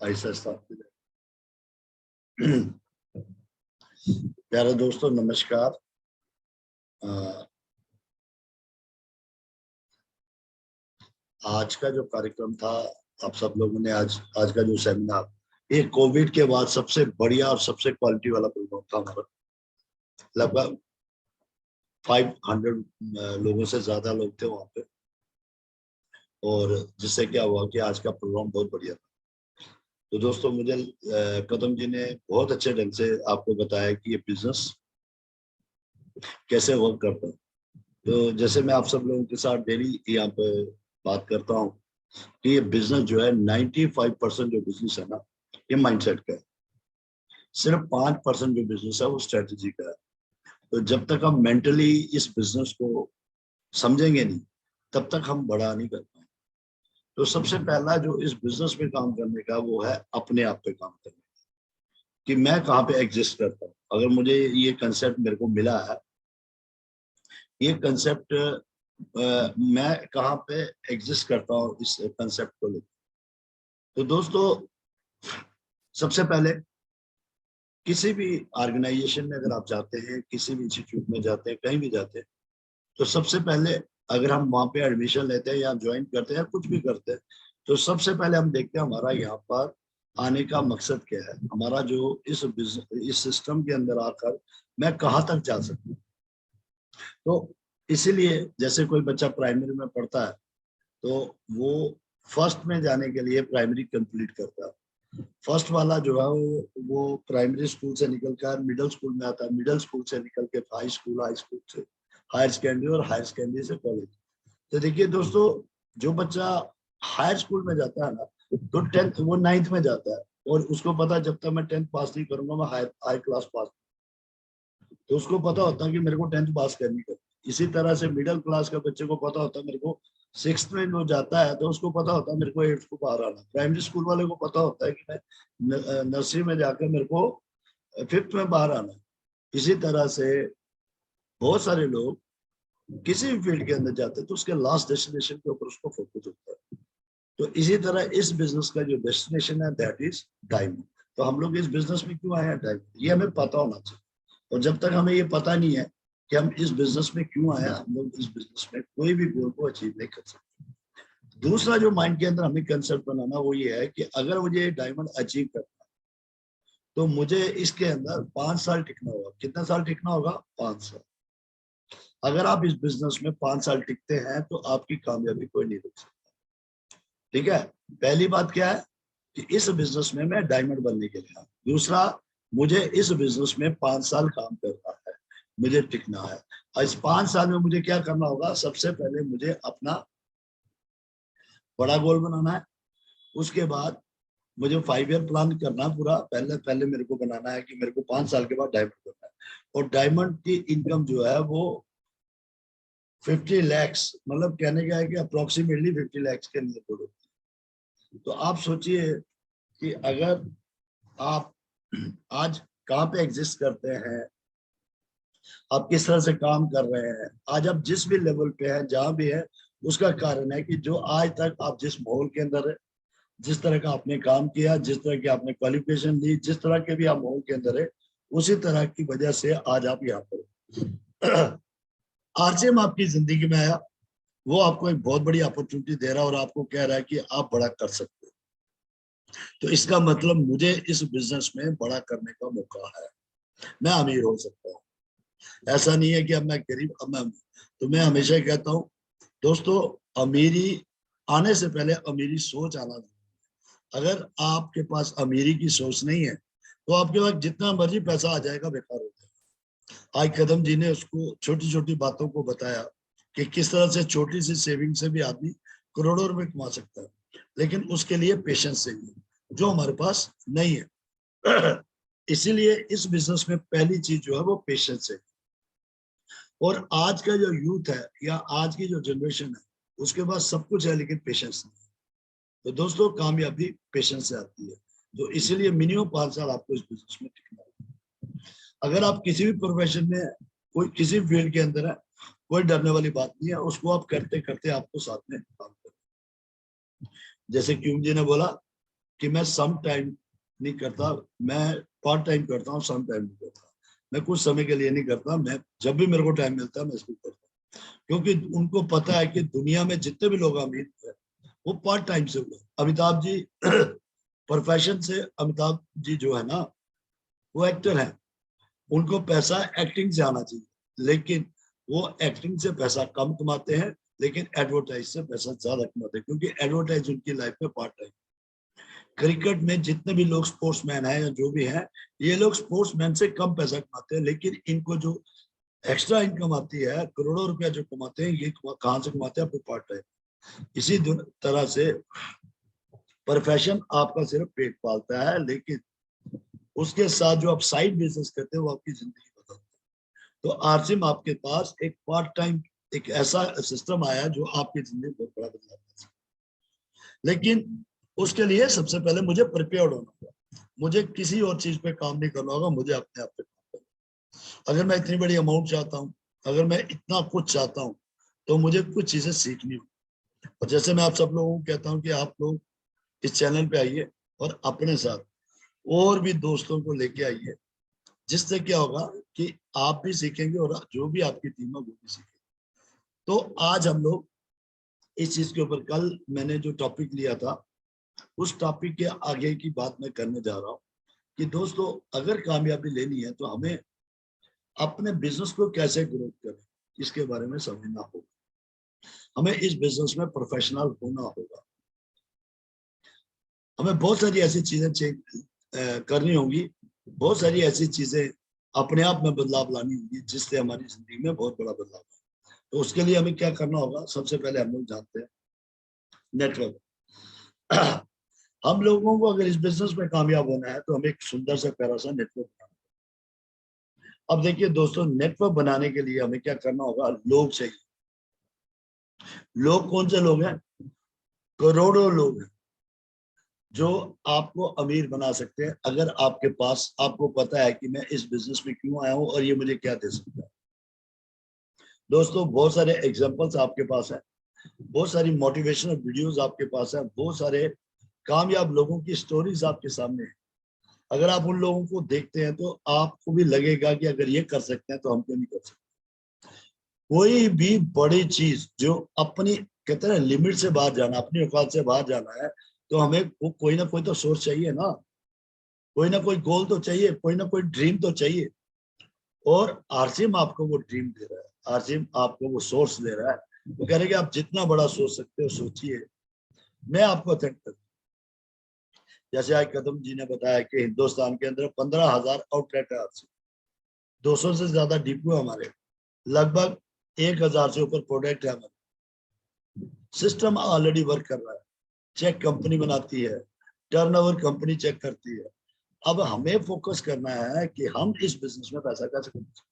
ऐसा स्थापित है। प्यारे दोस्तों नमस्कार। आज का जो कार्यक्रम था, आप सब लोगों ने आज का जो सेमिनार, ये कोविड के बाद सबसे बढ़िया और सबसे क्वालिटी वाला प्रोग्राम था हमारा। लगभग 500 लोगों से ज्यादा लोग थे वहां पे, और जिससे क्या हुआ कि आज का प्रोग्राम बहुत बढ़िया था। तो दोस्तों मुझे कदम जी ने बहुत अच्छे ढंग से आपको बताया कि ये बिजनेस कैसे वर्क करता है। तो जैसे मैं आप सब लोगों के साथ डेली यहाँ पे बात करता हूँ कि ये बिजनेस जो है 95% जो बिजनेस है ना, ये माइंडसेट का है। सिर्फ 5% जो बिजनेस है वो स्ट्रेटेजी का है। तो जब तक हम मेंटली इस बिजनेस को समझेंगे नहीं, तब तक हम बड़ा नहीं कर पाएंगे। तो सबसे पहला जो इस बिजनेस में काम करने का वो है अपने आप पे काम करने का, कि मैं कहाँ पे एग्जिस्ट करता हूँ। अगर मुझे ये कंसेप्ट मेरे को मिला है, ये कंसेप्ट मैं कहाँ पे एग्जिस्ट करता हूँ इस कंसेप्ट को लेकर। तो दोस्तों सबसे पहले किसी भी ऑर्गेनाइजेशन में अगर आप जाते हैं, किसी भी इंस्टीट्यूट में जाते हैं, कहीं भी जाते हैं, तो सबसे पहले अगर हम वहां पे एडमिशन लेते हैं या ज्वाइन करते हैं या कुछ भी करते हैं, तो सबसे पहले हम देखते हैं हमारा यहाँ पर आने का मकसद क्या है, हमारा जो इस सिस्टम के अंदर आकर मैं कहाँ तक जा सकता हूँ। तो इसीलिए जैसे कोई बच्चा प्राइमरी में पढ़ता है तो वो फर्स्ट में जाने के लिए प्राइमरी कंप्लीट करता है। फर्स्ट वाला जो है वो प्राइमरी स्कूल से निकल कर मिडिल स्कूल में आता है, मिडिल स्कूल से निकल के हाई स्कूल से हायर सेकेंडरी और हायर सेकेंडरी से कॉलेज। तो देखिए दोस्तों, जो बच्चा हायर स्कूल में जाता है ना, तो 10th वो 9th में जाता है, और उसको पता है जब तक मैं 10th पास नहीं करूंगा मैं हाई क्लास पास। तो उसको पता होता है कि मेरे को 10th पास करनी है। इसी तरह से मिडिल क्लास के बच्चे को पता होता है मेरे को 6th में जो जाता है तो उसको पता होता है मेरे को 8th को बाहर आना। प्राइमरी स्कूल वाले को पता होता है कि मैं नर्सरी में जाकर मेरे को 5th में बाहर आना। इसी तरह से बहुत सारे लोग किसी भी फील्ड के अंदर जाते हैं तो उसके लास्ट डेस्टिनेशन के ऊपर उसको फोकस होता है। तो इसी तरह इस बिजनेस का जो डेस्टिनेशन है दैट इज डायमंड। तो हम लोग इस बिजनेस में क्यों आए हैं, डायमंड, ये हमें पता होना चाहिए। और जब तक हमें ये पता नहीं है कि हम इस बिजनेस में क्यों आए, हम लोग इस बिजनेस में कोई भी गोल को अचीव नहीं कर सकते। दूसरा जो माइंड के अंदर हमें कंसेप्ट बनाना वो ये है कि अगर मुझे डायमंड अचीव करना है तो मुझे इसके अंदर 5 साल टिकना होगा। कितना साल टिकना होगा? 5 साल। अगर आप इस बिजनेस में 5 साल टिकते हैं तो आपकी कामयाबी कोई नहीं रोक सकता। ठीक है, पहली बात क्या है कि इस बिजनेस में मैं डायमंड बनने के लिए। दूसरा, मुझे इस बिजनेस में 5 साल काम करना है, मुझे टिकना है। और इस 5 साल में मुझे क्या करना होगा? सबसे पहले मुझे अपना बड़ा गोल बनाना है। उसके बाद मुझे 5 ईयर प्लान करना है पूरा। पहले पहले मेरे को बनाना है कि मेरे को 5 साल के बाद डायमंड करना है, और डायमंड की इनकम जो है वो 50 लैक्स, मतलब कहने का है कि अप्रोक्सीमेटली 50 लैक्स के अंदर होती है। तो आप सोचिए कि अगर आप आज कहाँ पे एग्जिस्ट करते हैं, आप किस तरह से काम कर रहे हैं, आज आप जिस भी लेवल पे हैं, जहां भी है, उसका कारण है कि जो आज तक आप जिस माहौल के अंदर है, जिस तरह का आपने काम किया, जिस तरह की आपने क्वालिफिकेशन ली, जिस तरह के भी आप माहौल के अंदर है, उसी तरह की वजह से आज आप यहाँ पर आरसीएम आपकी जिंदगी में आया। वो आपको एक बहुत बड़ी अपॉर्चुनिटी दे रहा है और आपको कह रहा है कि आप बड़ा कर सकते हो। तो इसका मतलब मुझे इस बिजनेस में बड़ा करने का मौका है, मैं अमीर हो सकता हूँ। ऐसा नहीं है कि अब मैं गरीब, अब मैं अमीर। तो मैं हमेशा कहता हूँ दोस्तों, अमीरी आने से पहले अमीरी सोच आना चाहिए। अगर आपके पास अमीरी की सोच नहीं है तो आपके पास जितना मर्जी पैसा आ जाएगा बेकार हो जाएगा। आज कदम जी ने उसको छोटी छोटी बातों को बताया कि किस तरह से छोटी सी सेविंग से भी आदमी करोड़ों रुपए कमा सकता है, लेकिन उसके लिए पेशेंस चाहिए जो हमारे पास नहीं है। इसीलिए इस बिजनेस में पहली चीज जो है वो पेशेंस है। और आज का जो यूथ है या आज की जो जनरेशन है उसके पास सब कुछ है लेकिन पेशेंस नहीं है। तो दोस्तों, कामयाबी पेशेंस से आती है। तो इसीलिए मिनिमम 5 साल आपको इस बिजनेस में टिकना है। अगर आप किसी भी प्रोफेशन में, कोई किसी फील्ड के अंदर है, कोई डरने वाली बात नहीं है, उसको आप करते करते आपको साथ में काम करना। जैसे क्यूम जी ने बोला कि मैं सम टाइम नहीं करता, मैं पार्ट टाइम करता हूँ, सम टाइम नहीं करता। मैं कुछ समय के लिए नहीं करता, मैं जब भी मेरे को टाइम मिलता है मैं इसको करता हूँ, क्योंकि उनको पता है कि दुनिया में जितने भी लोग अमीर हैं वो पार्ट टाइम से हुए। अमिताभ जी प्रोफेशन से, अमिताभ जी जो है ना वो एक्टर हैं, उनको पैसा एक्टिंग से आना चाहिए, लेकिन वो एक्टिंग से पैसा कम कमाते हैं, लेकिन एडवर्टाइज से पैसा ज्यादा कमाते हैं, क्योंकि एडवर्टाइज उनकी लाइफ में पार्ट टाइम। क्रिकेट में जितने भी लोग स्पोर्ट्समैन हैं या जो भी हैं, ये लोग स्पोर्ट्समैन से कम पैसा कमाते हैं, लेकिन इनको जो एक्स्ट्रा इनकम आती है, करोड़ों रुपया जो कमाते हैं, ये कहाँ से कमाते हैं? अपने पार्ट टाइम। इसी तरह से प्रोफेशन आपका सिर्फ पेट पालता है, लेकिन उसके साथ जो आप साइड बिजनेस करते हो वो आपकी जिंदगी बदलता है। तो आरसिम आपके पास एक पार्ट टाइम एक ऐसा सिस्टम आया जो आपकी जिंदगी बहुत बड़ा बदलाव कर सकता है। लेकिन उसके लिए सबसे पहले मुझे प्रिपेयर्ड होना होगा, मुझे किसी और चीज पे काम नहीं करना होगा, मुझे अपने आप पे काम करना। अगर मैं इतनी बड़ी अमाउंट चाहता हूँ, अगर मैं इतना कुछ चाहता हूँ, तो मुझे कुछ चीजें सीखनी होगी। और जैसे मैं आप सब लोगों को कहता हूँ कि आप लोग इस चैनल पे आइए और अपने साथ और भी दोस्तों को लेके आइए, जिससे क्या होगा कि आप भी सीखेंगे और जो भी आपकी टीम है वो भी सीखेंगे। तो आज हम लोग इस चीज के ऊपर, कल मैंने जो टॉपिक लिया था उस टॉपिक के आगे की बात मैं करने जा रहा हूँ कि दोस्तों, अगर कामयाबी लेनी है तो हमें अपने बिजनेस को कैसे ग्रोथ करें इसके बारे में समझना होगा। हमें इस बिजनेस में प्रोफेशनल होना होगा। हमें बहुत सारी ऐसी चीजें करनी होंगी, बहुत सारी ऐसी चीजें अपने आप में बदलाव लानी होगी जिससे हमारी जिंदगी में बहुत बड़ा बदलाव है। तो उसके लिए हमें क्या करना होगा? सबसे पहले हम लोग जानते हैं नेटवर्क। हम लोगों को अगर इस बिजनेस में कामयाब होना है तो हमें एक सुंदर सा प्यारा सा नेटवर्क बनाना। अब देखिए दोस्तों, नेटवर्क बनाने के लिए हमें क्या करना होगा? लोग चाहिए। लोग कौन से लोग हैं? करोड़ों लोग हैं जो आपको अमीर बना सकते हैं, अगर आपके पास, आपको पता है कि मैं इस बिजनेस में क्यों आया हूं और ये मुझे क्या दे सकता है। दोस्तों, बहुत सारे एग्जांपल्स आपके पास है, बहुत सारी मोटिवेशनल वीडियोस आपके पास है, बहुत सारे कामयाब लोगों की स्टोरीज आपके सामने है। अगर आप उन लोगों को देखते हैं तो आपको भी लगेगा कि अगर ये कर सकते हैं तो हम क्यों नहीं कर सकते। कोई भी बड़ी चीज जो अपनी, कहते हैं लिमिट से बाहर जाना, अपनी औकात से बाहर जाना है, तो हमें कोई ना कोई तो सोर्स चाहिए ना, कोई ना कोई गोल तो चाहिए, कोई ना कोई ड्रीम तो चाहिए। और आरसीएम आपको वो ड्रीम दे रहा है, आरसीएम आपको वो सोर्स दे रहा है। वो कह रहे हैं कि आप जितना बड़ा सोच सकते हो सोचिए, मैं आपको अटेंड करूँ। जैसे आज कदम जी ने बताया कि हिंदुस्तान के अंदर 15,000 आउटलेट है, 200 से ज्यादा डिपो है हमारे, लगभग 1,000 से ऊपर प्रोडक्ट है हमारे। सिस्टम ऑलरेडी वर्क कर रहा है, चेक कंपनी बनाती है, टर्नओवर कंपनी चेक करती है। अब हमें फोकस करना है कि हम इस बिजनेस में पैसा कैसे कमा।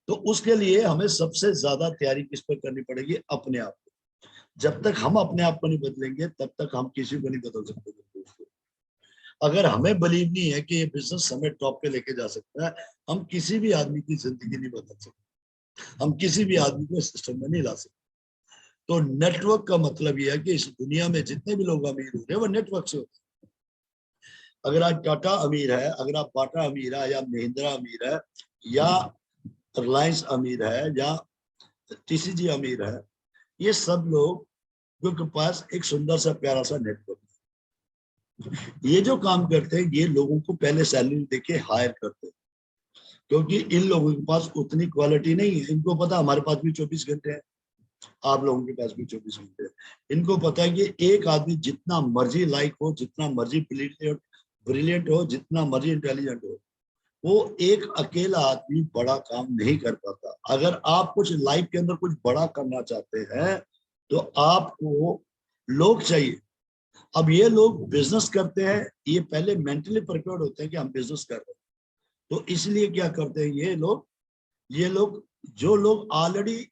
तो उसके लिए हमें सबसे ज्यादा तैयारी किस पर करनी पड़ेगी? अपने आप को। जब तक हम अपने आप को नहीं बदलेंगे तब तक हम किसी को नहीं बदल सकते दोस्तों। अगर हमें बिलीव नहीं है कि ये बिजनेस हमें टॉप पे लेके जा सकता है, हम किसी भी आदमी की जिंदगी नहीं बदल सकते, हम किसी भी आदमी को सिस्टम में नहीं ला सकते। तो नेटवर्क का मतलब यह है कि इस दुनिया में जितने भी लोग अमीर हो रहे हैं वो नेटवर्क से होते हैं। अगर आज टाटा अमीर है, अगर आप बाटा अमीर है, या महिंद्रा अमीर है, या रिलायंस अमीर है, या टीसीजी अमीर है, ये सब लोग के पास एक सुंदर सा प्यारा सा नेटवर्क है। ये जो काम करते हैं ये लोगों को पहले सैलरी देके हायर करते हैं, क्योंकि इन लोगों के पास उतनी क्वालिटी नहीं है। इनको पता हमारे पास भी 24 घंटे हैं, आप लोगों के पास भी 24 घंटे हैं। इनको पता है कि एक आदमी जितना मर्जी लाइक हो, जितना मर्जी ब्रिलियंट हो, जितना मर्जी इंटेलिजेंट हो, वो एक अकेला आदमी बड़ा काम नहीं कर पाता। अगर आप कुछ लाइफ के अंदर कुछ बड़ा करना चाहते हैं तो आपको लोग चाहिए। अब ये लोग बिजनेस करते हैं, ये पहले मेंटली प्रिपेयर्ड होते हैं कि हम बिजनेस कर रहे हैं। तो इसलिए क्या करते हैं ये लोग जो लोग ऑलरेडी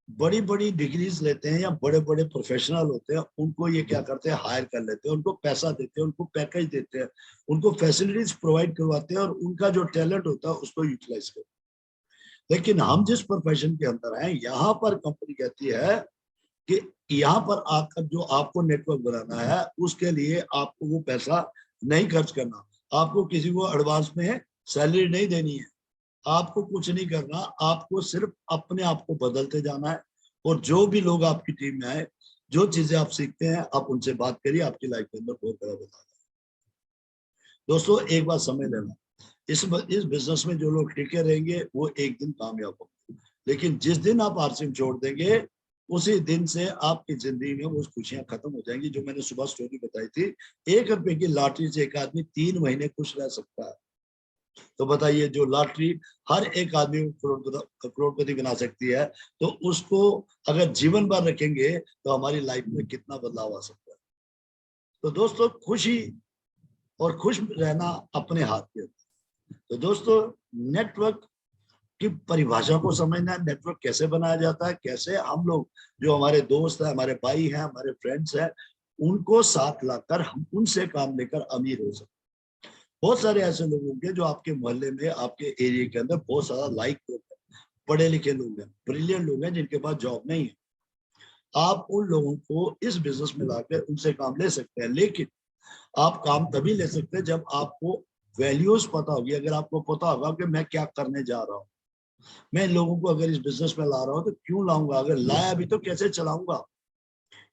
बड़ी बड़ी डिग्रीज लेते हैं या बड़े बड़े प्रोफेशनल होते हैं, उनको ये क्या करते हैं? हायर कर लेते हैं, उनको पैसा देते हैं, उनको पैकेज देते हैं, उनको फैसिलिटीज प्रोवाइड करवाते हैं, और उनका जो टैलेंट होता है उसको यूटिलाइज करते हैं। लेकिन हम जिस प्रोफेशन के अंदर हैं, यहाँ पर कंपनी कहती है कि यहाँ पर आकर जो आपको नेटवर्क बनाना है उसके लिए आपको वो पैसा नहीं खर्च करना, आपको किसी को एडवांस में सैलरी नहीं देनी है, आपको कुछ नहीं करना, आपको सिर्फ अपने आप को बदलते जाना है। और जो भी लोग आपकी टीम में आए, जो चीजें आप सीखते हैं, आप उनसे बात करिए, आपकी लाइफ के अंदर बहुत बड़ा बदलाव है। दोस्तों एक बात समझ लेना, इस बिजनेस में जो लोग टिके रहेंगे वो एक दिन कामयाब होंगे, लेकिन जिस दिन आप आरसीएम छोड़ देंगे उसी दिन से आपकी जिंदगी में वो खुशियां खत्म हो जाएंगी। जो मैंने सुबह स्टोरी बताई थी, 1 रुपए की लॉटरी से एक आदमी 3 महीने खुश रह सकता है। तो बताइए, जो लॉटरी हर एक आदमी को करोड़पति बना सकती है, तो उसको अगर जीवन भर रखेंगे तो हमारी लाइफ में कितना बदलाव आ सकता है। तो दोस्तों खुशी और खुश रहना अपने हाथ में। तो दोस्तों नेटवर्क की परिभाषा को समझना है, नेटवर्क कैसे बनाया जाता है, कैसे हम लोग जो हमारे दोस्त हैं, हमारे भाई हैं, हमारे फ्रेंड्स हैं, उनको साथ लाकर हम उनसे काम लेकर अमीर हो सकते। बहुत सारे ऐसे लोग होंगे जो आपके मोहल्ले में, आपके एरिया के अंदर बहुत सारा लाइक लोग हैं, पढ़े लिखे लोग हैं, ब्रिलियंट लोग हैं, जिनके पास जॉब नहीं है। आप उन लोगों को इस बिजनेस में लाकर उनसे काम ले सकते हैं, लेकिन आप काम तभी ले सकते हैं जब आपको वैल्यूज पता होगी। अगर आपको पता होगा कि मैं क्या करने जा रहा हूँ, मैं लोगों को अगर इस बिजनेस में ला रहा हूँ तो क्यों लाऊंगा, अगर लाया भी तो कैसे चलाऊंगा,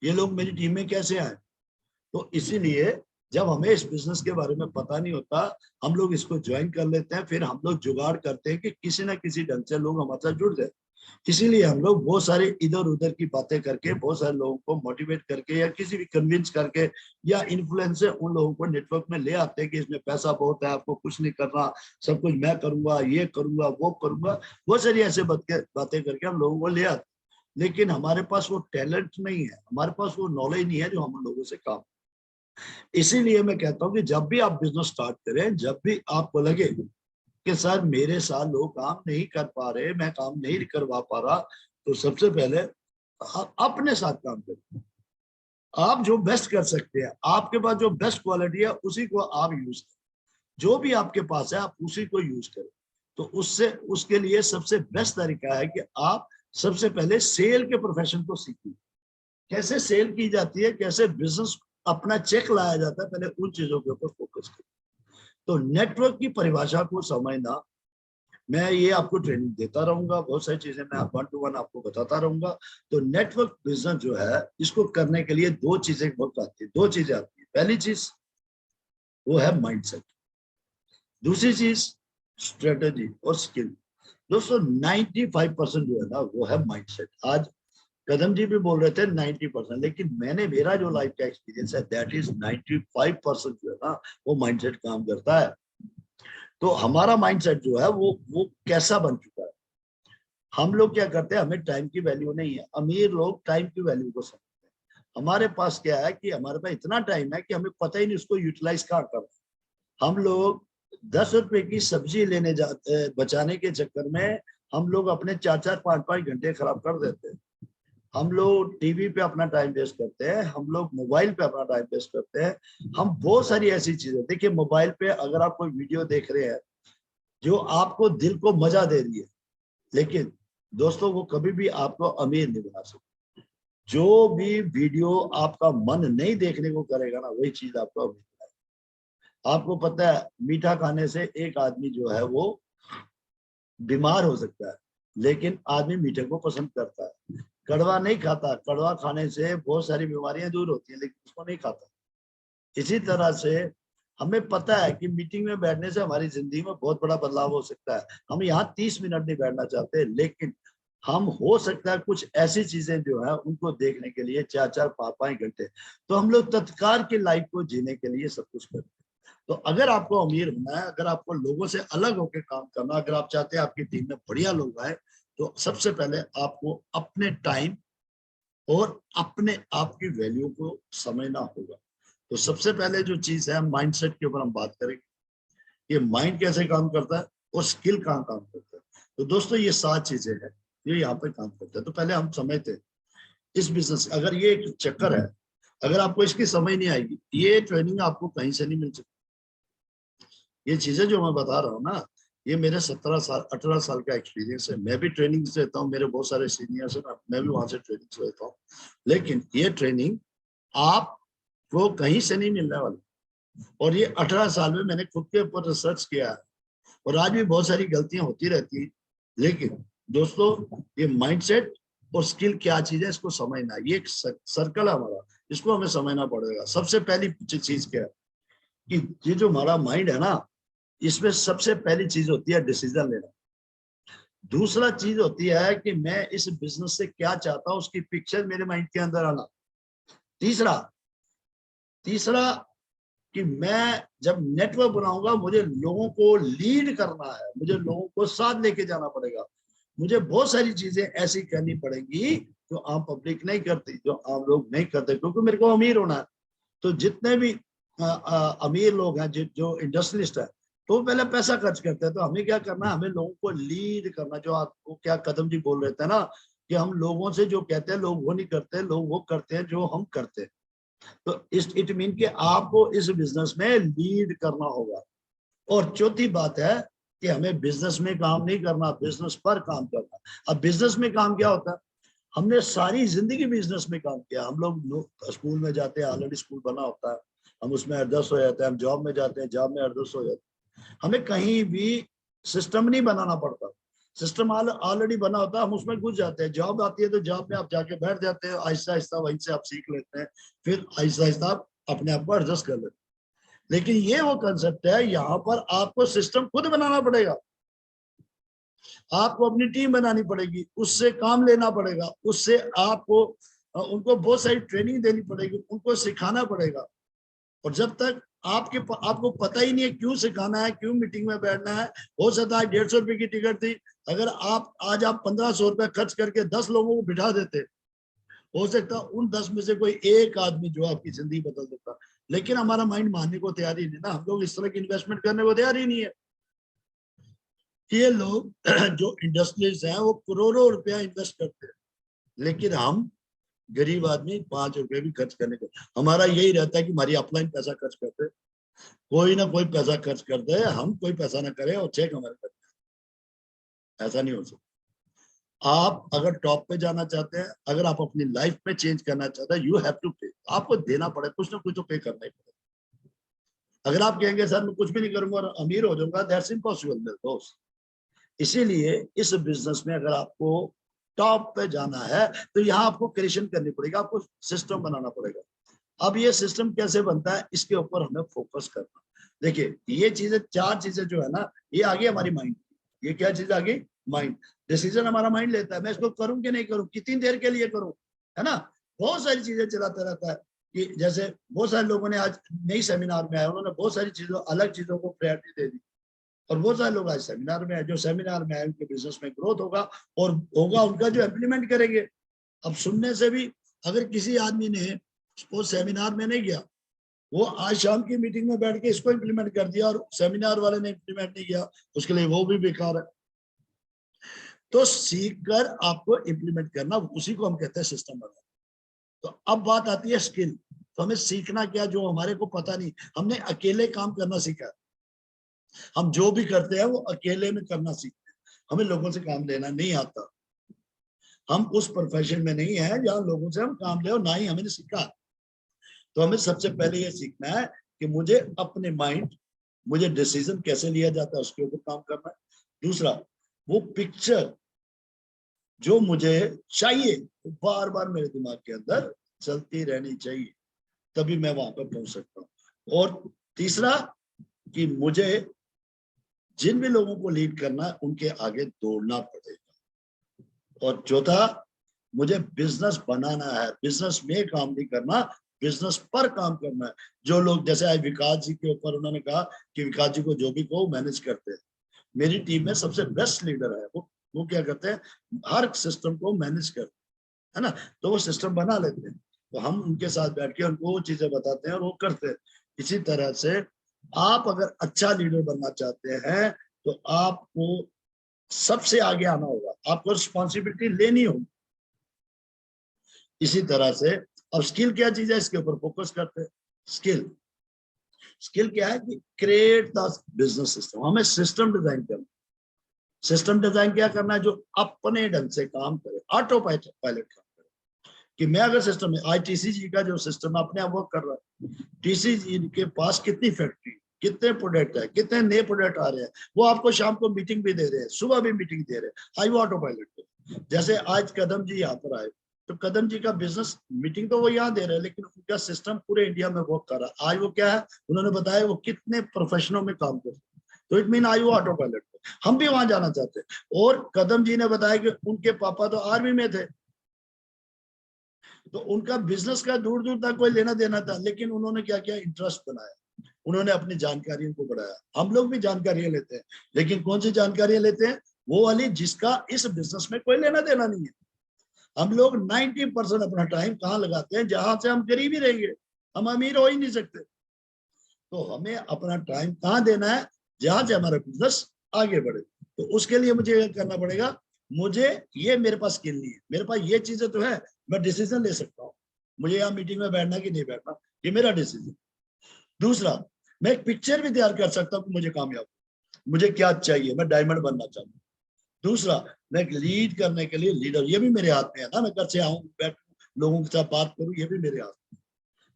ये लोग मेरी टीम में कैसे आए। तो इसीलिए जब हमें इस बिजनेस के बारे में पता नहीं होता, हम लोग इसको ज्वाइन कर लेते हैं, फिर हम लोग जुगाड़ करते हैं कि किसी ना किसी ढंग से लोग हमारे साथ जुड़ जाए। इसीलिए हम लोग बहुत सारे इधर उधर की बातें करके, बहुत सारे लोगों को मोटिवेट करके या किसी भी कन्विंस करके या इन्फ्लुएंस से उन लोगों को नेटवर्क में ले आते हैं कि इसमें पैसा बहुत है, आपको कुछ नहीं करना, सब कुछ मैं करूंगा, ये करूंगा, वो करूंगा। बहुत सारी ऐसे बातें करके हम लोगों को ले आते, लेकिन हमारे पास वो टैलेंट नहीं है, हमारे पास वो नॉलेज नहीं है जो हम लोगों से काम। इसीलिए मैं कहता हूँ कि जब भी आप बिजनेस स्टार्ट करें, जब भी आपको लगे कि सर मेरे साथ लोग काम नहीं कर पा रहे, मैं काम नहीं करवा पा रहा, तो सबसे पहले आप अपने साथ काम करें। आप जो बेस्ट कर सकते हैं, आपके पास जो बेस्ट क्वालिटी है उसी को आप यूज करें, जो भी आपके पास है आप उसी को यूज करें। तो उससे उसके लिए सबसे बेस्ट तरीका है कि आप सबसे पहले सेल के प्रोफेशन को सीखिए, कैसे सेल की जाती है, कैसे बिजनेस अपना चेक लाया जाता है, पहले उन चीजों के ऊपर फोकस करें। तो नेटवर्क की परिभाषा को समझना, मैं ये आपको ट्रेनिंग देता रहूंगा, बहुत सारी चीजें मैं 1-to-1 आपको बताता रहूंगा। तो नेटवर्क बिजनेस जो है, इसको करने के लिए दो चीजें बहुत आती है, दो चीजें आती है। पहली चीज वो है माइंडसेट, दूसरी चीज स्ट्रेटेजी और स्किल। दोस्तों 95% जो है ना वो है माइंडसेट। आज कदम जी भी बोल रहे थे 90%, लेकिन मैंने, मेरा जो लाइफ का एक्सपीरियंस है दैट इज 95% जो है ना वो माइंडसेट काम करता है। तो हमारा माइंडसेट जो है वो कैसा बन चुका है। हम लोग क्या करते हैं, हमें टाइम की वैल्यू नहीं है, अमीर लोग टाइम की वैल्यू को समझते हैं। हमारे पास क्या है कि हमारे पास इतना टाइम है कि हमें पता ही नहीं उसको यूटिलाइज कहाँ करना। हम लोग 10 रुपए की सब्जी लेने जाते, बचाने के चक्कर में हम लोग अपने 4-4, 5-5 घंटे खराब कर देते हैं। हम लोग टीवी पे अपना टाइम वेस्ट करते हैं, हम लोग मोबाइल पे अपना टाइम वेस्ट करते हैं। हम बहुत सारी ऐसी चीजें, देखिए मोबाइल पे अगर आप कोई वीडियो देख रहे हैं जो आपको दिल को मजा दे रही है, लेकिन दोस्तों वो कभी भी आपको अमीर नहीं बना सकती। जो भी वीडियो आपका मन नहीं देखने को करेगा ना, वही चीज आपको अमीर बनाएगी। आपको पता है मीठा खाने से एक आदमी जो है वो बीमार हो सकता है, लेकिन आदमी मीठे को पसंद करता है। कड़वा नहीं खाता, कड़वा खाने से बहुत सारी बीमारियां दूर होती हैं, लेकिन उसको नहीं खाता। इसी तरह से हमें पता है कि मीटिंग में बैठने से हमारी जिंदगी में बहुत बड़ा बदलाव हो सकता है। हम यहाँ 30 मिनट नहीं बैठना चाहते, लेकिन हम हो सकता है कुछ ऐसी चीजें जो है उनको देखने के लिए 4-4, 5-5 घंटे। तो हम लोग तत्काल की लाइफ को जीने के लिए सब कुछ करते हैं। तो अगर आपको अमीर होना है, अगर आपको लोगों से अलग होकर काम करना, अगर आप चाहते हैं आपकी टीम में बढ़िया लोग आए, तो सबसे पहले आपको अपने टाइम और अपने आप की वैल्यू को समझना होगा। तो सबसे पहले जो चीज है माइंडसेट के ऊपर हम बात करेंगे, ये माइंड कैसे काम करता है और स्किल कहाँ काम करता है। तो दोस्तों ये 7 चीजें हैं ये यहाँ पे काम करता है। तो पहले हम समझते हैं इस बिजनेस, अगर ये एक चक्कर है, अगर आपको इसकी समझ नहीं आएगी, ये ट्रेनिंग आपको कहीं से नहीं मिल सकती। ये चीजें जो मैं बता रहा हूँ ना, ये मेरे 17 साल 18 साल का एक्सपीरियंस है। मैं भी ट्रेनिंग लेता हूँ, मेरे बहुत सारे सीनियर्स हैं, मैं भी वहां से ट्रेनिंग लेता हूँ। लेकिन ये ट्रेनिंग आपको कहीं से नहीं मिलने वाली। और ये 18 साल में मैंने खुद के ऊपर रिसर्च किया है, और आज भी बहुत सारी गलतियां होती रहती हैं। लेकिन दोस्तों, ये माइंडसेट और स्किल क्या चीज है, इसको समझना। ये एक सर्कल है हमारा, इसको हमें समझना पड़ेगा। सबसे पहली चीज क्या है कि ये जो हमारा माइंड है ना, इसमें सबसे पहली चीज होती है डिसीजन लेना। दूसरा चीज होती है कि मैं इस बिजनेस से क्या चाहता हूं, उसकी पिक्चर मेरे माइंड के अंदर आना। तीसरा तीसरा कि मैं जब नेटवर्क बनाऊंगा, मुझे लोगों को लीड करना है, मुझे लोगों को साथ लेके जाना पड़ेगा। मुझे बहुत सारी चीजें ऐसी करनी पड़ेंगी जो आम पब्लिक नहीं करती, जो आम लोग नहीं करते, क्योंकि मेरे को अमीर होना है। तो जितने भी अमीर लोग हैं, जो इंडस्ट्रियलिस्ट है, तो पहले पैसा खर्च करते हैं। तो हमें क्या करना है, हमें लोगों को लीड करना। जो आपको क्या कदम जी बोल रहे थे ना, कि हम लोगों से जो कहते हैं लोग वो नहीं करते, लोग वो करते हैं जो हम करते हैं। तो इट मीन कि आपको इस बिजनेस में लीड करना होगा। और चौथी बात है कि हमें बिजनेस में काम नहीं करना, बिजनेस पर काम करना। अब बिजनेस में काम क्या होता है, हमने सारी जिंदगी बिजनेस में काम किया। हम लोग स्कूल में जाते हैं, ऑलरेडी स्कूल बना होता है, हम उसमें एडजस्ट हो जाते हैं। हम जॉब में जाते हैं, जॉब में एडजस्ट हो जाते हैं। हमें कहीं भी सिस्टम नहीं बनाना पड़ता, सिस्टम ऑलरेडी बना होता है, हम उसमें घुस जाते हैं। जॉब आती है तो जॉब में आप जाके बैठ जाते हैं, आहिस्ता आहिस्ता वहीं से आप सीख लेते हैं, फिर आहिस्ता आहिस्ता आप अपने आप को एडजस्ट कर लेते हैं। लेकिन ये वो कंसेप्ट है, यहाँ पर आपको सिस्टम खुद बनाना पड़ेगा। आपको अपनी टीम बनानी पड़ेगी, उससे काम लेना पड़ेगा, उससे आपको उनको बहुत सारी ट्रेनिंग देनी पड़ेगी, उनको सिखाना पड़ेगा। और जब तक आपको पता ही नहीं है क्यों सिखाना है, क्यों मीटिंग में बैठना है। हो सकता है 150 रुपए की टिकट थी, अगर आज आप 1500 रुपए खर्च करके 10 लोगों को बिठा देते, हो सकता है उन 10 में से कोई एक आदमी जो आपकी जिंदगी बदल देता। लेकिन हमारा माइंड मानने को तैयार ही नहीं ना, हम लोग इस तरह की इन्वेस्टमेंट करने को तैयार ही नहीं है। ये लोग जो इंडस्ट्रीज हैं वो करोड़ों रुपया इन्वेस्ट करते हैं, लेकिन हम गरीब आदमी 5 रुपए भी खर्च करने को, हमारा यही रहता है कि हमारी अपलाइन पैसा खर्च करते, कोई ना कोई पैसा खर्च कर दे, हम कोई पैसा ना करें और चेक हमारे कर। ऐसा नहीं हो सकता। आप अगर टॉप पे जाना चाहते हैं, अगर आप अपनी लाइफ में चेंज करना चाहते हैं, यू हैव टू पे। आपको देना पड़े, कुछ ना कुछ तो पे करना ही पड़ेगा। अगर आप कहेंगे सर मैं कुछ भी नहीं करूंगा और अमीर हो जाऊंगा, दैट्स इम्पॉसिबल मेरे दोस्त। इसीलिए इस बिजनेस में अगर आपको टॉप पे जाना है, तो यहाँ आपको क्रिएशन करनी पड़ेगी, आपको सिस्टम बनाना पड़ेगा। अब ये सिस्टम कैसे बनता है, इसके ऊपर हमें फोकस करना। देखिए, ये चीजें, 4 चीजें जो है ना, ये आगे हमारी माइंड। ये क्या चीज आगे, माइंड। डिसीजन हमारा माइंड लेता है, मैं इसको करूं कि नहीं करूं, कितनी देर के लिए करूं, है ना। बहुत सारी चीजें चलाता रहता है। कि जैसे बहुत सारे लोगों ने आज नई सेमिनार में आए, उन्होंने बहुत सारी चीजों, अलग चीजों को प्रायोरिटी दे दी। और बहुत सारे लोग आज सेमिनार में आए, जो सेमिनार में आए उनके बिजनेस में ग्रोथ होगा, और होगा उनका जो इम्प्लीमेंट करेंगे। अब सुनने से भी, अगर किसी आदमी ने वो सेमिनार में नहीं गया, वो आज शाम की मीटिंग में बैठ के इसको इम्प्लीमेंट कर दिया और सेमिनार वाले ने इम्प्लीमेंट नहीं किया, उसके लिए वो भी बेकार है। तो सीख कर आपको इम्प्लीमेंट करना, उसी को हम कहते हैं सिस्टम बनाना। तो अब बात आती है स्किल। तो हमें सीखना क्या, जो हमारे को पता नहीं। हमने अकेले काम करना सीखा, हम जो भी करते हैं वो अकेले में करना सीखते हैं, हमें लोगों से काम लेना नहीं आता। हम उस प्रोफेशन में नहीं है जहाँ लोगों से हम काम ले, और ना ही हमने सीखा। तो हमें सबसे पहले ये सीखना है कि मुझे अपने माइंड, मुझे डिसीजन कैसे लिया जाता है उसके ऊपर काम करना है। दूसरा, वो पिक्चर जो मुझे चाहिए, बार बार मेरे दिमाग के अंदर चलती रहनी चाहिए, तभी मैं वहां पर पहुंच सकता हूँ। और तीसरा कि मुझे जिन भी लोगों को लीड करना है उनके आगे दौड़ना पड़ेगा। और चौथा, मुझे बिजनेस बनाना है, बिजनेस में काम नहीं करना, बिजनेस पर काम करना है। जो लोग, जैसे आज विकास जी के ऊपर उन्होंने कहा कि विकास जी को जो भी कहो मैनेज करते हैं। मेरी टीम में सबसे बेस्ट लीडर है वो क्या करते हैं, हर सिस्टम को मैनेज करते हैं, है ना। तो वो सिस्टम बना लेते हैं, तो हम उनके साथ बैठ के उनको वो चीजें बताते हैं और वो करते हैं। इसी तरह से आप अगर अच्छा लीडर बनना चाहते हैं, तो आपको सबसे आगे आना होगा, आपको रिस्पॉन्सिबिलिटी लेनी होगी। इसी तरह से अब स्किल क्या चीज है, इसके ऊपर फोकस करते हैं। स्किल क्या है कि क्रिएट द बिजनेस सिस्टम, हमें सिस्टम डिजाइन करना। सिस्टम डिजाइन क्या करना है, जो अपने ढंग से काम करे, ऑटो पायलट काम करे। कि मैं अगर सिस्टम में आज टीसीजी का जो सिस्टम अपने आप वर्क कर रहा है, टीसीजी के पास कितनी फैक्ट्री, कितने प्रोडक्ट है, कितने नए प्रोडक्ट आ रहे हैं, वो आपको शाम को मीटिंग भी दे रहे हैं, सुबह भी मीटिंग दे रहे हैं, आज वो ऑटो पायलट पे। जैसे आज कदम जी यहाँ पर आए, तो कदम जी का बिजनेस मीटिंग तो वो यहाँ दे रहे हैं, लेकिन उनका सिस्टम पूरे इंडिया में वर्क कर रहा है। आज वो क्या है, उन्होंने बताया वो कितने प्रोफेशनलों में काम कर रहे हैं, तो इट मीन आज वो ऑटो पायलट पे। हम भी वहां जाना चाहते हैं। और कदम जी ने बताया कि उनके पापा तो आर्मी में थे, तो उनका बिजनेस का दूर दूर तक कोई लेना देना था, लेकिन उन्होंने क्या किया, इंटरेस्ट बनाया, उन्होंने अपनी जानकारियों को बढ़ाया। हम लोग भी जानकारियां लेते हैं, लेकिन कौन सी जानकारियां लेते हैं, वो वाली जिसका इस बिजनेस में कोई लेना देना नहीं है। हम लोग 90% अपना टाइम कहाँ लगाते हैं, जहां से हम गरीब ही रहेंगे, हम अमीर हो ही नहीं सकते। तो हमें अपना टाइम कहाँ देना है, जहां से हमारा बिजनेस आगे बढ़े। तो उसके लिए मुझे ये करना पड़ेगा, मुझे ये मेरे पास स्किल नहीं है, मेरे पास ये चीजें तो है, मैं डिसीजन ले सकता हूँ, मुझे यहाँ मीटिंग में बैठना कि नहीं बैठना, ये मेरा डिसीजन। दूसरा, मैं एक पिक्चर भी तैयार कर सकता हूँ कि मुझे कामयाब, मुझे क्या चाहिए, मैं डायमंड बनना चाहता हूँ। दूसरा, मैं लीड करने के लिए लीडर, ये भी मेरे हाथ में है ना, मैं घर से आऊं, बैठूं, लोगों के साथ बात करूं, ये भी मेरे हाथ में।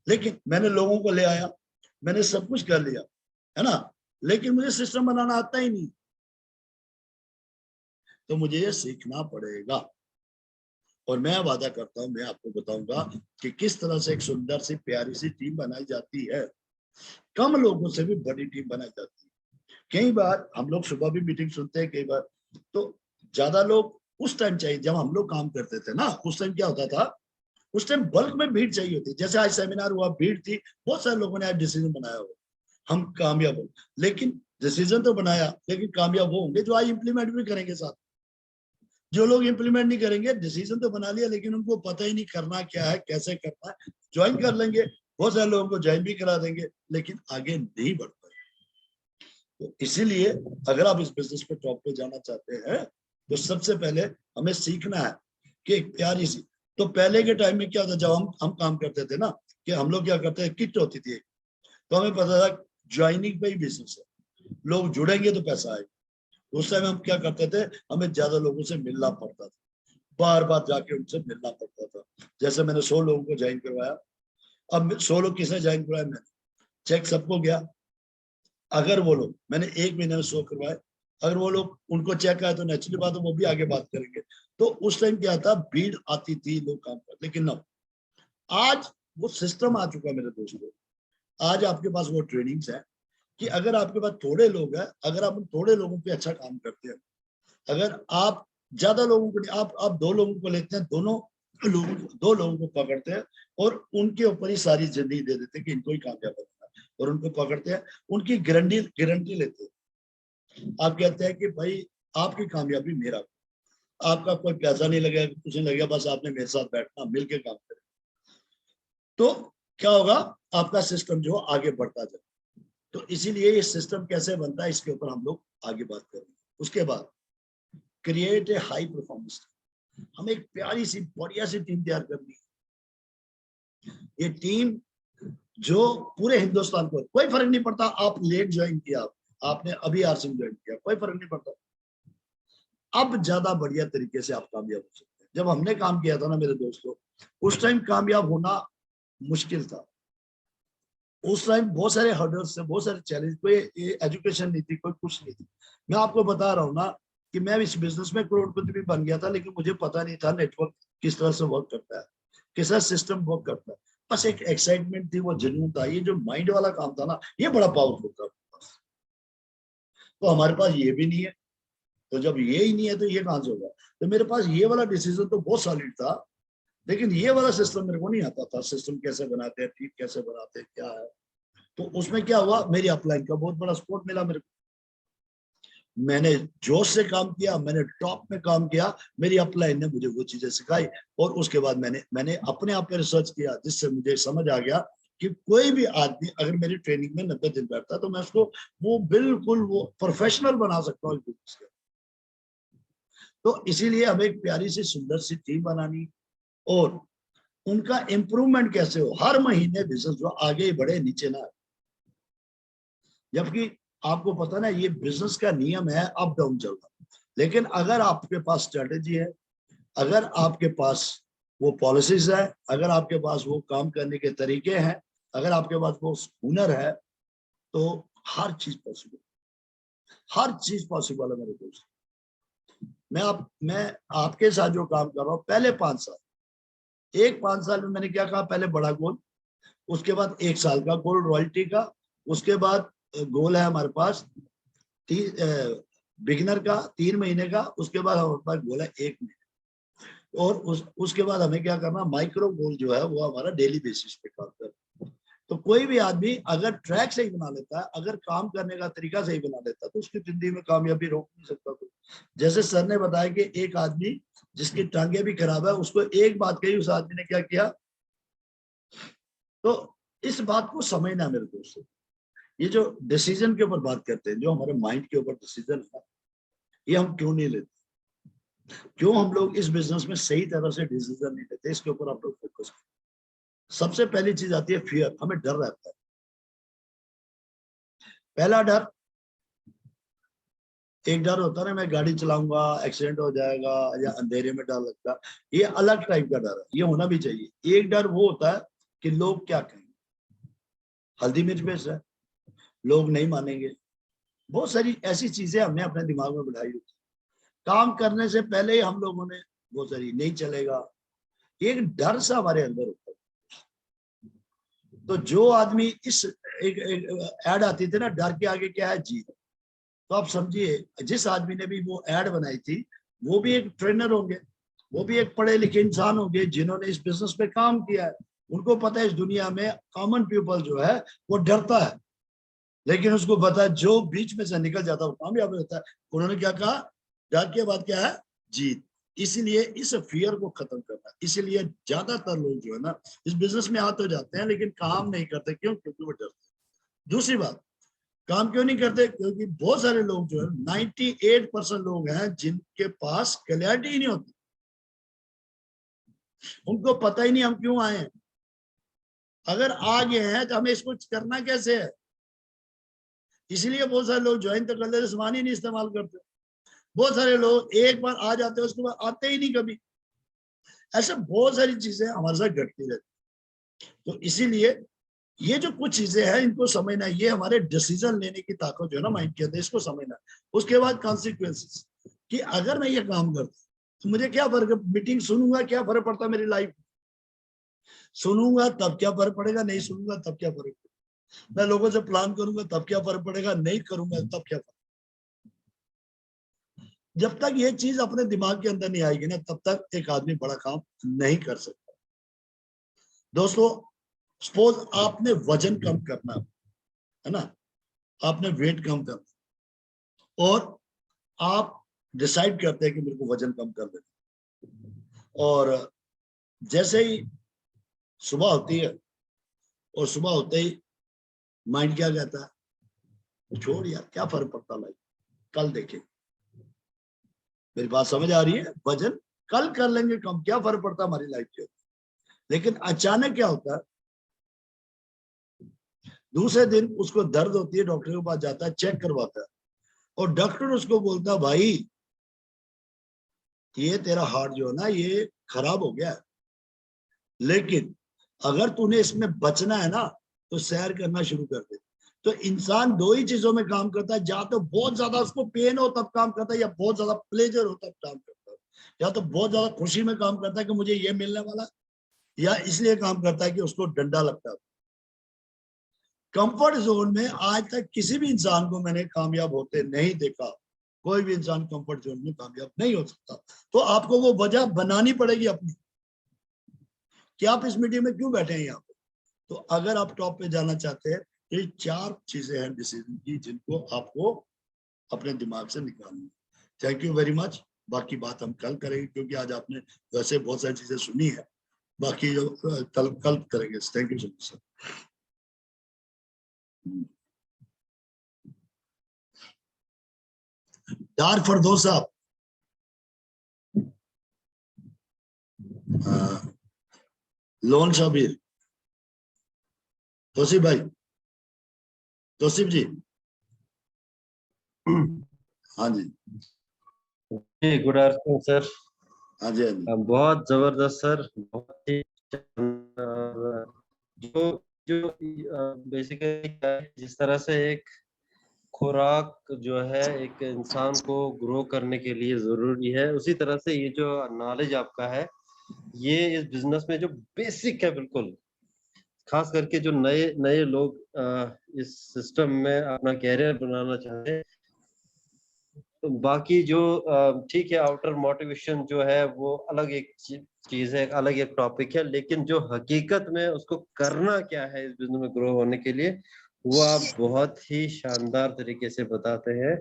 लेकिन मैंने लोगों को ले आया, मैंने सब कुछ कर लिया, है ना, लेकिन मुझे सिस्टम बनाना आता ही नहीं, तो मुझे ये सीखना पड़ेगा। और मैं वादा करता हूं, मैं आपको बताऊंगा कि किस तरह से एक सुंदर सी प्यारी सी टीम बनाई जाती है, कम लोगों से भी बड़ी टीम बनाई जाती है। कई बार हम लोग सुबह भी मीटिंग सुनते हैं, कई बार तो ज्यादा लोग उस टाइम चाहिए जब हम लोग काम करते थे ना, उस टाइम क्या होता था, उस टाइम बल्क में भीड़ चाहिए होती। जैसे आज सेमिनार हुआ, भीड़ थी, बहुत सारे लोगों ने आज डिसीजन बनाया हो, हम कामयाब हो, लेकिन डिसीजन तो बनाया, लेकिन कामयाब वो होंगे जो आज इंप्लीमेंट भी करेंगे साथ। जो लोग इंप्लीमेंट नहीं करेंगे, डिसीजन तो बना लिया, लेकिन उनको पता ही नहीं करना क्या है, कैसे करना है, ज्वाइन कर लेंगे, बहुत सारे लोगों को ज्वाइन भी करा देंगे, लेकिन आगे नहीं बढ़ पाए। तो इसीलिए अगर आप इस बिजनेस पे टॉप पे जाना चाहते हैं, तो सबसे पहले हमें सीखना है कि एक प्यारी सी, तो पहले के टाइम में क्या होता, जब हम काम करते थे ना, कि हम लोग क्या करते हैं, किट होती थी, तो हमें पता था ज्वाइनिंग पे ही बिजनेस है, लोग जुड़ेंगे तो पैसा आएगा। उस टाइम हम क्या करते थे, हमें ज्यादा लोगों से मिलना पड़ता था, बार बार जाके उनसे मिलना पड़ता था। जैसे मैंने 100 लोगों को ज्वाइन करवाया, अब 100 लोग किसने ज्वाइन करवाया, मैंने चेक सबको गया, अगर वो लोग, मैंने 1 महीने में 100 करवाए, अगर वो लोग उनको चेक आया तो नेचुरली बात है वो भी आगे बात करेंगे। तो उस टाइम क्या था, भीड़ आती थी, लोग काम करते, लेकिन ना, आज वो सिस्टम आ चुका है मेरे दोस्तों। आज आपके पास वो ट्रेनिंग्स है कि अगर आपके पास थोड़े लोग हैं, अगर आप उन थोड़े लोगों पे अच्छा काम करते हैं, अगर आप ज्यादा लोगों को, आप 2 लोगों को लेते हैं, दो लोगों को पकड़ते हैं और उनके ऊपर ही सारी जिंदगी दे देते हैं कि इनको ही कामयाब करना है, और उनको पकड़ते हैं, उनकी गारंटी लेते हैं। आप कहते हैं कि भाई आपकी कामयाबी मेरा, आपका कोई पैसा नहीं लगेगा, कुछ नहीं लगेगा, बस आपने मेरे साथ बैठना, मिलकर काम करें, तो क्या होगा, आपका सिस्टम जो आगे बढ़ता जाए। तो इसीलिए ये सिस्टम कैसे बनता है, इसके ऊपर हम लोग आगे बात करेंगे। उसके बाद क्रिएट ए हाई परफॉर्मेंस, हमें एक प्यारी सी बढ़िया सी टीम तैयार करनी है। ये टीम जो पूरे हिंदुस्तान को, कोई फर्क नहीं पड़ता आप लेट ज्वाइन किया, आपने अभी आरसिंग ज्वाइन किया, कोई फर्क नहीं पड़ता, अब ज्यादा बढ़िया तरीके से आप कामयाब हो सकते हैं। जब हमने काम किया था ना मेरे दोस्तों, उस टाइम कामयाब होना मुश्किल था, उस टाइम बहुत सारे हर्डल्स थे, बहुत सारे चैलेंज, कोई एजुकेशन नहीं थी, कोई कुछ नहीं थी। मैं आपको बता रहा हूँ ना कि मैं इस बिजनेस में करोड़पति भी बन गया था, लेकिन मुझे पता नहीं था नेटवर्क किस तरह से वर्क करता है, किस तरह सिस्टम वर्क करता है। बस एक एक्साइटमेंट थी, वो जुनून था, ये जो माइंड वाला काम था ना, ये बड़ा पावरफुल था। तो हमारे पास ये भी नहीं है, तो जब ये ही नहीं है तो ये कहां से होगा। तो मेरे पास ये वाला डिसीजन तो बहुत सॉलिड था, लेकिन ये वाला सिस्टम मेरे को नहीं आता था, सिस्टम कैसे बनाते हैं, टीम कैसे बनाते हैं, क्या है। तो उसमें क्या हुआ, मेरी अपलाइन का बहुत बड़ा सपोर्ट मिला मेरे को, मैंने जोश से काम किया, मैंने टॉप में काम किया, मेरी अपलाइन ने मुझे वो चीजें सिखाई, और उसके बाद मैंने अपने आप पे रिसर्च किया, जिससे मुझे समझ आ गया कि कोई भी आदमी अगर मेरी ट्रेनिंग में 90 दिन बैठता तो मैं उसको वो बिल्कुल वो प्रोफेशनल बना सकता हूँ। तो इसीलिए हमें एक प्यारी सी सुंदर सी टीम बनानी, और उनका इंप्रूवमेंट कैसे हो, हर महीने बिजनेस जो आगे बढ़े, नीचे ना। जबकि आपको पता ना, ये बिजनेस का नियम है अप डाउन चलना, लेकिन अगर आपके पास स्ट्रेटेजी है, अगर आपके पास वो पॉलिसीज है, अगर आपके पास वो काम करने के तरीके हैं, अगर आपके पास वो हुनर है, तो हर चीज पॉसिबल, हर चीज पॉसिबल है मेरे दोस्त। मैं आपके साथ जो काम कर रहा हूँ, पहले 5 साल, 5 साल में मैंने क्या कहा, पहले बड़ा गोल, उसके बाद 1 साल का गोल रॉयल्टी का, उसके बाद गोल है हमारे पास बिगिनर का 3 महीने का, उसके बाद हमारे पास गोल है 1 महीने, और उसके बाद हमें क्या करना, माइक्रो गोल जो है वो हमारा डेली बेसिस पे काम करना। तो कोई भी आदमी अगर ट्रैक सही बना लेता है, अगर काम करने का तरीका सही बना लेता है, तो उसकी जिंदगी में कामयाबी रोक नहीं सकता। तो जैसे सर ने बताया कि एक आदमी जिसकी टांगे भी खराब है, उसको एक बात कही, उस आदमी ने क्या किया। तो इस बात को समझना मेरे दोस्तों, ये जो डिसीजन के ऊपर बात करते हैं, जो हमारे माइंड के ऊपर डिसीजन है, ये हम क्यों नहीं लेते, क्यों हम लोग इस बिजनेस में सही तरह से डिसीजन नहीं लेते, इसके ऊपर आप लोग फोकस करें। सबसे पहली चीज आती है फियर, हमें डर रहता है। पहला डर, एक डर होता है ना, मैं गाड़ी चलाऊंगा एक्सीडेंट हो जाएगा, या अंधेरे में डर लगता है, ये अलग टाइप का डर है, ये होना भी चाहिए। एक डर वो होता है कि लोग क्या कहेंगे, हल्दी मिर्च पेस्ट है, लोग नहीं मानेंगे, बहुत सारी ऐसी चीजें हमने अपने दिमाग में बिठाई होती। काम करने से पहले ही हम लोगों ने बहुत सारी, नहीं चलेगा, एक डर सा हमारे अंदर होता है। तो जो आदमी इस एक ऐड आती थी ना, डर के आगे क्या है, जीत। तो आप समझिए, जिस आदमी ने भी वो ऐड बनाई थी, वो भी एक ट्रेनर होंगे, वो भी एक पढ़े लिखे इंसान होंगे, जिन्होंने इस बिजनेस पे काम किया है। उनको पता है इस दुनिया में कॉमन पीपल जो है वो डरता है, लेकिन उसको पता है जो बीच में से निकल जाता है वो कामयाब रहता है। उन्होंने क्या कहा, डर के बाद क्या है, जीत। इसीलिए इस फियर को खत्म करना, इसीलिए ज्यादातर लोग जो है ना, इस बिजनेस में आ तो जाते हैं लेकिन काम नहीं करते, क्यों, क्योंकि वो डरते हैं। दूसरी बात, काम क्यों नहीं करते, क्योंकि बहुत सारे लोग जो है, 98% लोग हैं जिनके पास क्लैरिटी ही नहीं होती, उनको पता ही नहीं हम क्यों आए हैं, अगर आ गए हैं तो हमें इसको करना कैसे है। इसलिए बहुत सारे लोग ज्वाइन तो कर लेते, सामान ही नहीं इस्तेमाल करते। बहुत सारे लोग एक बार आ जाते हैं, उसके बाद आते ही नहीं कभी। ऐसे बहुत सारी चीजें हमारे साथ घटती रहती। तो इसीलिए ये जो कुछ चीजें हैं, इनको समझना, ये हमारे डिसीजन लेने की ताकत जो है ना माइंड के अंदर, इसको समझना। उसके बाद कॉन्सिक्वेंसेस, कि अगर मैं ये काम करता तो मुझे क्या फर्क, मीटिंग सुनूंगा क्या फर्क पड़ता मेरी लाइफ, सुनूंगा तब क्या फर्क पड़ेगा, नहीं सुनूंगा तब क्या फर्क पड़ेगा, मैं लोगों से प्लान करूंगा तब क्या फर्क पड़ेगा, नहीं करूंगा तब क्या फर्क। जब तक ये चीज अपने दिमाग के अंदर नहीं आएगी ना, तब तक एक आदमी बड़ा काम नहीं कर सकता। दोस्तों, सपोज आपने वजन कम करना है ना, आपने वेट कम करना, और आप डिसाइड करते हैं कि मेरे को वजन कम कर देना, और जैसे ही सुबह होती है, और सुबह होते ही माइंड क्या कहता है, छोड़ यार क्या फर्क पड़ता लाइफ, कल देखें। मेरी बात समझ आ रही है, वजन कल कर लेंगे कम, क्या फर्क पड़ता हमारी लाइफ के। लेकिन अचानक क्या होता है, दूसरे दिन उसको दर्द होती है, डॉक्टर के पास जाता है, चेक करवाता है, और डॉक्टर उसको बोलता है, भाई ये तेरा हार्ट जो है ना ये खराब हो गया है, लेकिन अगर तूने इसमें बचना है ना, तो सैर करना शुरू कर दे। तो इंसान दो ही चीजों में काम करता है, या तो बहुत ज्यादा उसको पेन हो तब काम करता है, या बहुत ज्यादा प्लेजर हो तब काम करता है, या तो बहुत ज्यादा खुशी में काम करता है कि मुझे ये मिलने वाला, या इसलिए काम करता है कि उसको डंडा लगता है। कंफर्ट जोन में आज तक किसी भी इंसान को मैंने कामयाब होते नहीं देखा। कोई भी इंसान कंफर्ट जोन में कामयाब नहीं हो सकता। तो आपको वो वजह बनानी पड़ेगी अपनी, कि आप इस मीटिंग में क्यों बैठे हैं यहाँ पे। तो अगर आप टॉप पे जाना चाहते हैं, ये 4 चीजें हैं डिसीजन की, जिनको आपको अपने दिमाग से निकालनी। Thank you very much. बाकी बात हम कल करेंगे, क्योंकि आज आपने वैसे बहुत सारी चीजें सुनी है, बाकी जो कल करेंगे। Thank you so much sir. Dar Firdous साहब, लोन शबीर, तोसीफ भाई, तोसीफ जी, हाँ जी। जी, गुड आफ्टरनून सर। हाँ जी, हाँ जी। बहुत जबरदस्त सर, बहुत ही अ, जो जो बेसिकली जिस तरह से एक खुराक जो है एक इंसान को ग्रो करने के लिए जरूरी है, उसी तरह से ये जो नॉलेज आपका है, ये इस बिजनेस में जो बेसिक है बिल्कुल, खास करके जो नए नए लोग इस सिस्टम में अपना कैरियर बनाना चाहते हैं, तो बाकी जो ठीक है, आउटर मोटिवेशन जो है वो अलग एक चीज है, अलग एक टॉपिक है, लेकिन जो हकीकत में उसको करना क्या है इस बिजनेस में ग्रो होने के लिए, वो आप बहुत ही शानदार तरीके से बताते हैं।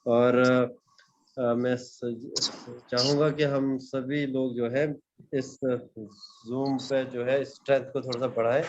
और मैं चाहूंगा कि हम सभी लोग जो है इस जूम पे जो है स्ट्रेंथ को थोड़ा सा बढ़ाएं,